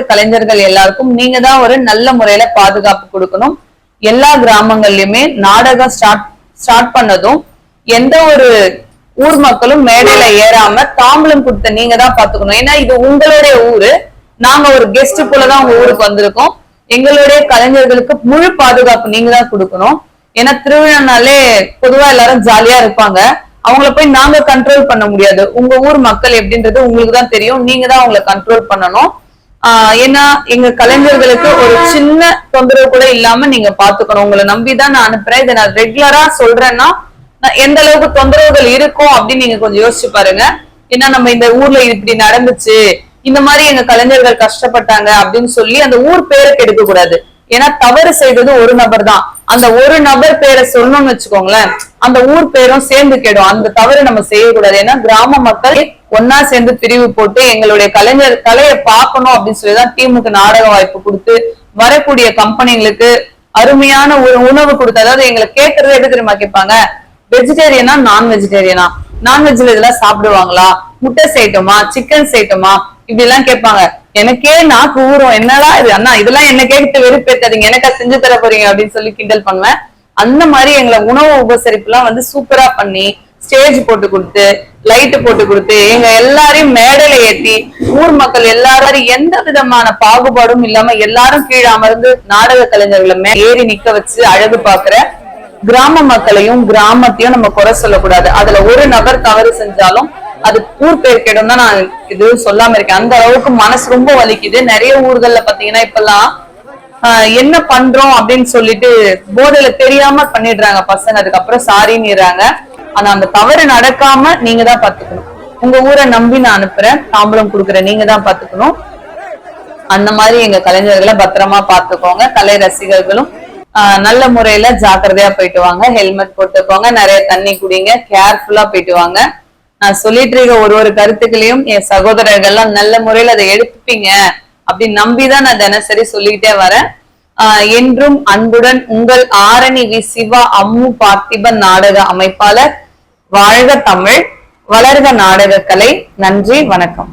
கலைஞர்கள் எல்லாருக்கும் நீங்க தான் ஒரு நல்ல முறையில பாதுகாப்பு கொடுக்கணும். எல்லா கிராமங்கள்லயுமே நாடகம் ஸ்டார்ட் பண்ணதும் எந்த ஒரு ஊர் மக்களும் மேடையில ஏறாம தாம்பலம் கொடுத்த நீங்க தான் பாத்துக்கணும். ஏன்னா இது உங்களுடைய ஊரு, நாங்க ஒரு கெஸ்ட் போலதான் உங்க ஊருக்கு வந்திருக்கோம். எங்களுடைய கலைஞர்களுக்கு முழு பாதுகாப்பு நீங்க தான் கொடுக்கணும். ஏன்னா திருவிழானாலே பொதுவா எல்லாரும் ஜாலியா இருப்பாங்க, அவங்கள போய் நாங்க கண்ட்ரோல் பண்ண முடியாது. உங்க ஊர் மக்கள் எப்படின்றது உங்களுக்கு தான் தெரியும், நீங்க தான் அவங்களை கண்ட்ரோல் பண்ணணும். ஏன்னா எங்க கலைஞர்களுக்கு ஒரு சின்ன தொந்தரவு கூட இல்லாம நீங்க பாத்துக்கணும். உங்களை நம்பிதான் நான் அனுப்புறேன். இதை நான் ரெகுலரா சொல்றேன்னா எந்த அளவுக்கு தொந்தரவுகள் இருக்கும் அப்படின்னு நீங்க கொஞ்சம் யோசிச்சு பாருங்க. ஏன்னா நம்ம இந்த ஊர்ல இப்படி நடந்துச்சு, இந்த மாதிரி எங்க கலைஞர்கள் கஷ்டப்பட்டாங்க அப்படின்னு சொல்லி அந்த ஊர் பேரை கெடுக்க கூடாது. ஏன்னா தவறு செய்தது ஒரு நபர் தான், அந்த ஒரு நபர் பேரை சொன்னோம்னு வச்சுக்கோங்களேன், அந்த ஊர் பேரும் சேர்ந்து கெடும். அந்த தவறு நம்ம செய்யக்கூடாது. ஏன்னா கிராம மக்கள் ஒன்னா சேர்ந்து பிரிவு போட்டு எங்களுடைய கலையை பார்க்கணும் அப்படின்னு சொல்லிதான் திமுக நாடக வாய்ப்பு கொடுத்து வரக்கூடிய கம்பெனிகளுக்கு அருமையான ஒரு உணவு கொடுத்து, அதாவது எங்களை கேட்கறது எது தெரியுமா கேட்பாங்க, வெஜிடேரியனா நான் வெஜிடேரியனா, நான்வெஜ்ல இதெல்லாம் சாப்பிடுவாங்களா, முட்டை செய்யட்டுமா, சிக்கன் செய்யட்டுமா, இப்படி எல்லாம் கேட்பாங்க. எனக்கே நாக்கு ஊறும், என்னடா இது அண்ணா, இதெல்லாம் என்ன கேட்டு வெறுப்பேத்தாதீங்க, எனக்கா செஞ்சு தர போறீங்க அப்படின்னு சொல்லி கிண்டல் பண்ணுவேன். அந்த மாதிரி எங்களை உணவு உபசரிப்பு எல்லாம் வந்து சூப்பரா பண்ணி ஸ்டேஜ் போட்டு கொடுத்து லைட் போட்டு கொடுத்து எங்க எல்லாரையும் மேடையில ஏத்தி ஊர் மக்கள் எல்லாரும் எந்த விதமான பாகுபாடும் இல்லாம எல்லாரும் கீழே அமர்ந்து நாடக கலைஞர்களை ஏறி நிக்க வச்சு அழகு பாக்குற கிராம மக்களையும் கிராமத்தையும் நம்ம குறை சொல்லக்கூடாது. அதுல ஒரு நபர் தவறு செஞ்சாலும் அது ஊர் பேர் கெடும் தான் நான் இது சொல்லாம இருக்கேன். அந்த அளவுக்கு மனசு ரொம்ப வலிக்குது. நிறைய ஊர்கள்ல பாத்தீங்கன்னா இப்பெல்லாம் என்ன பண்றோம் அப்படின்னு சொல்லிட்டு போதையில தெரியாம பண்ணிடுறாங்க பசங்க, அதுக்கப்புறம் சாரின்னுறாங்க. ஆனா அந்த தவறு நடக்காம நீங்க தான் பாத்துக்கணும். உங்க ஊரை நம்பி நான் அனுப்புறேன், தாம்பலம் கொடுக்குறேன், நீங்க தான் பாத்துக்கணும். அந்த மாதிரி எங்க கலைஞர்களை பத்திரமா பாத்துக்கோங்க. கலை ரசிகர்களும் நல்ல முறையில ஜாக்கிரதையா போயிட்டு வாங்க, ஹெல்மெட் போட்டுக்கோங்க, நிறைய தண்ணி குடிங்க, கேர்ஃபுல்லா போயிட்டு வாங்க. நான் சொல்லிட்டு இருக்க ஒரு கருத்துக்களையும் என் சகோதரர்கள்லாம் நல்ல முறையில அதை எடுத்துப்பீங்க அப்படின்னு நம்பிதான் நான் தினசரி சொல்லிக்கிட்டே வரேன். என்றும் அன்புடன் உங்கள் ஆரணி வி சிவா அம்மு பார்த்திபன் நாடக அமைப்பாளர். வாழ்க தமிழ், வளர்க நாடக கலை. நன்றி, வணக்கம்.